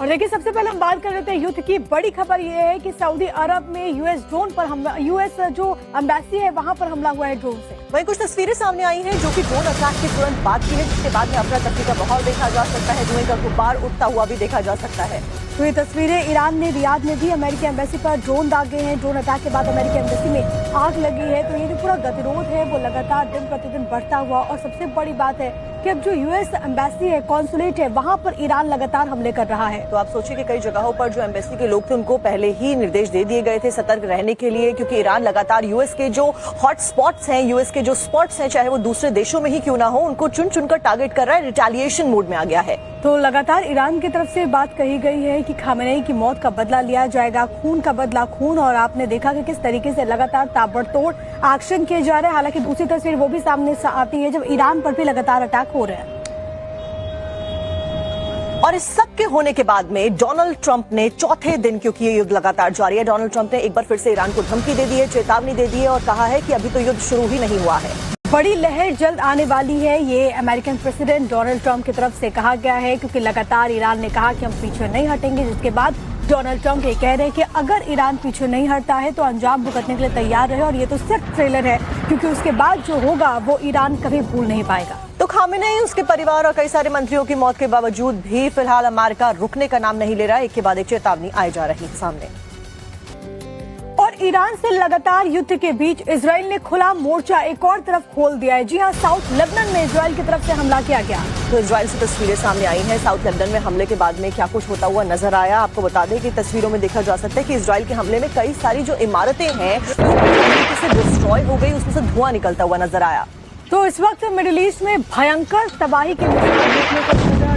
और देखिए, सबसे पहले हम बात कर रहे थे युद्ध की। बड़ी खबर ये है कि सऊदी अरब में यूएस ड्रोन पर हमला, यूएस जो एम्बेसी है वहां पर हमला हुआ है ड्रोन से। वहीं कुछ तस्वीरें सामने आई हैं जो कि ड्रोन अटैक के तुरंत बाद की है, जिसके बाद में अफरा तफरी का माहौल देखा जा सकता है, धुएं का गुब्बार उठता हुआ भी देखा जा सकता है। तो ये तस्वीरें ईरान ने रियाद में भी अमेरिकी एम्बेसी पर ड्रोन दागे हैं। ड्रोन अटैक के बाद अमेरिकी एम्बेसी में आग लगी है। तो ये जो पूरा गतिरोध है वो लगातार दिन प्रतिदिन बढ़ता हुआ, और सबसे बड़ी बात है कि अब जो यूएस एम्बेसी है, कॉन्सुलेट है, वहां पर ईरान लगातार हमले कर रहा है। तो आप सोचिए कि कई जगहों पर जो एम्बेसी के लोग थे उनको पहले ही निर्देश दे दिए गए थे सतर्क रहने के लिए, क्योंकि ईरान लगातार यूएस के जो हॉट स्पॉट्स हैं, यूएस के जो स्पॉट्स हैं, चाहे वो दूसरे देशों में ही क्यों ना हो, उनको चुन चुनकर टारगेट कर रहा है, रिटेलिएशन मोड में आ गया है। तो लगातार ईरान की तरफ से बात कही गई है कि खामेनेई की मौत का बदला लिया जाएगा, खून का बदला खून। और आपने देखा कि किस तरीके से लगातार ताबड़तोड़ एक्शन किए जा रहे हैं। हालांकि दूसरी तस्वीर वो भी सामने आती है जब ईरान पर भी लगातार अटैक हो रहे हैं। और इस सब के होने के बाद में डोनाल्ड ट्रंप ने चौथे दिन, क्योंकि ये युद्ध लगातार जारी है, डोनाल्ड ट्रंप ने एक बार फिर से ईरान को धमकी दे दी है, चेतावनी दे दी है और कहा है कि अभी तो युद्ध शुरू ही नहीं हुआ है। बड़ी लहर जल्द आने वाली है, ये अमेरिकन प्रेसिडेंट डोनाल्ड ट्रंप की तरफ से कहा गया है, क्योंकि लगातार ईरान ने कहा कि हम पीछे नहीं हटेंगे। जिसके बाद डोनाल्ड ट्रंप ये कह रहे हैं कि अगर ईरान पीछे नहीं हटता है तो अंजाम भुगतने के लिए तैयार रहे। और ये तो सिर्फ ट्रेलर है, क्योंकि उसके बाद जो होगा वो ईरान कभी भूल नहीं पाएगा। तो खामेनेई, उसके परिवार और कई सारे मंत्रियों की मौत के बावजूद भी फिलहाल अमेरिका रुकने का नाम नहीं ले रहा। एक के बाद एक चेतावनी आई जा रही है सामने। और ईरान से लगातार युद्ध के बीच इजराइल ने खुला मोर्चा एक और तरफ खोल दिया है। जी हां, साउथ लेबनान में इजराइल की तरफ से हमला किया गया। तो इजराइल से तस्वीरें सामने आई हैं। साउथ लेबनान में हमले के बाद में क्या कुछ होता हुआ नजर आया, आपको बता दें कि तस्वीरों में देखा जा सकता है कि इजराइल के हमले में कई सारी जो इमारतें हैं वो डिस्ट्रॉय हो गई, उसमें से धुआं निकलता हुआ नजर आया। तो इस वक्त मिडिल ईस्ट में भयंकर तबाही के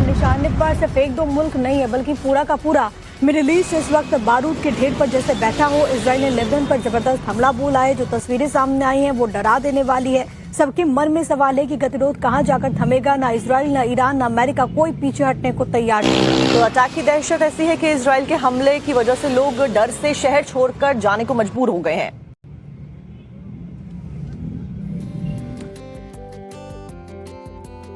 निशाने पर सिर्फ एक दो मुल्क नहीं है, बल्कि पूरा का पूरा मिडिल ईस्ट इस वक्त बारूद के ढेर पर जैसे बैठा हो। इजराइल ने लेबनान पर जबरदस्त हमला बोला है। जो तस्वीरें सामने आई हैं वो डरा देने वाली है। सबके मन में सवाल है कि गतिरोध कहां जाकर थमेगा। ना इजराइल, ना ईरान, ना अमेरिका कोई पीछे हटने को तैयार नहीं। तो अटैक की दहशत ऐसी है कि इजराइल के हमले की वजह से लोग डर से शहर छोड़कर जाने को मजबूर हो गए हैं।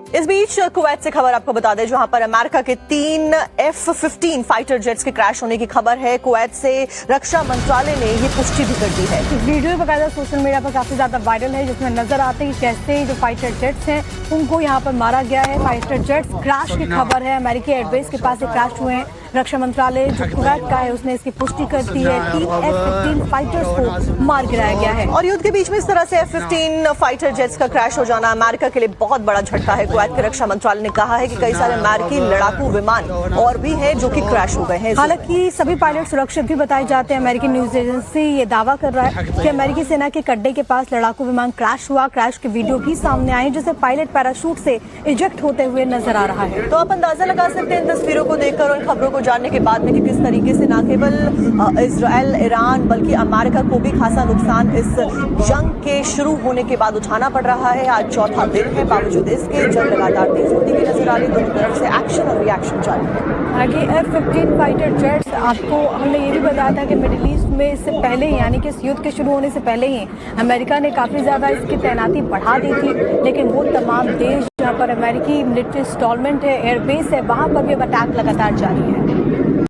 इस बीच कुवैत से खबर आपको बता दें, जहां पर अमेरिका के 3 F-15 फाइटर जेट्स के क्रैश होने की खबर है। कुवैत से रक्षा मंत्रालय ने ये पुष्टि भी कर दी है। वीडियो बकायदा सोशल मीडिया पर काफी ज्यादा वायरल है, जिसमें नजर आते हैं कि कैसे जो फाइटर जेट्स हैं उनको यहाँ पर मारा गया है। फाइटर जेट्स क्रैश की खबर है, अमेरिकी एयरबेस के पास क्रैश हुए हैं। रक्षा मंत्रालय जो कुवैत का है उसने इसकी पुष्टि कर दी है। 3 F-15 फाइटर्स को मार गिराया गया है। और युद्ध के बीच में इस तरह से F-15 फाइटर जेट्स का क्रैश हो जाना अमेरिका के लिए बहुत बड़ा झटका है। कुवैत के रक्षा मंत्रालय ने कहा है कि कई सारे अमेरिकी लड़ाकू विमान और भी हैं जो कि क्रैश हो गए हैं। हालांकि सभी पायलट सुरक्षित भी बताए जाते हैं। अमेरिकी न्यूज एजेंसी ये दावा कर रहा है कि अमेरिकी सेना के अड्डे के पास लड़ाकू विमान क्रैश हुआ। क्रैश के वीडियो भी सामने आए, जिसे पायलट पैराशूट से इजेक्ट होते हुए नजर आ रहा है। तो आप अंदाजा लगा सकते हैं इन तस्वीरों को देखकर और खबरों को जानने के बाद में कि किस तरीके से न केवल इजराइल, ईरान, बल्कि अमेरिका को भी खासा नुकसान इस जंग के शुरू होने के बाद उठाना पड़ रहा है। आज चौथा दिन है, बावजूद इसके जंग लगातार तेज होती हुई नजर आ रही। दोनों तरफ से एक्शन और रिएक्शन जारी है। आगे F-15 फाइटर जेट्स, आपको हमने ये भी बताया था कि मिडिल ईस्ट में इससे पहले ही, यानी कि इस युद्ध के शुरू होने से पहले ही अमेरिका ने काफी ज्यादा इसकी तैनाती बढ़ा दी थी। लेकिन वो तमाम देश जहाँ पर अमेरिकी मिलिट्री इंस्टॉलमेंट है, एयरबेस है, वहां पर भी अब अटैक लगातार जारी है।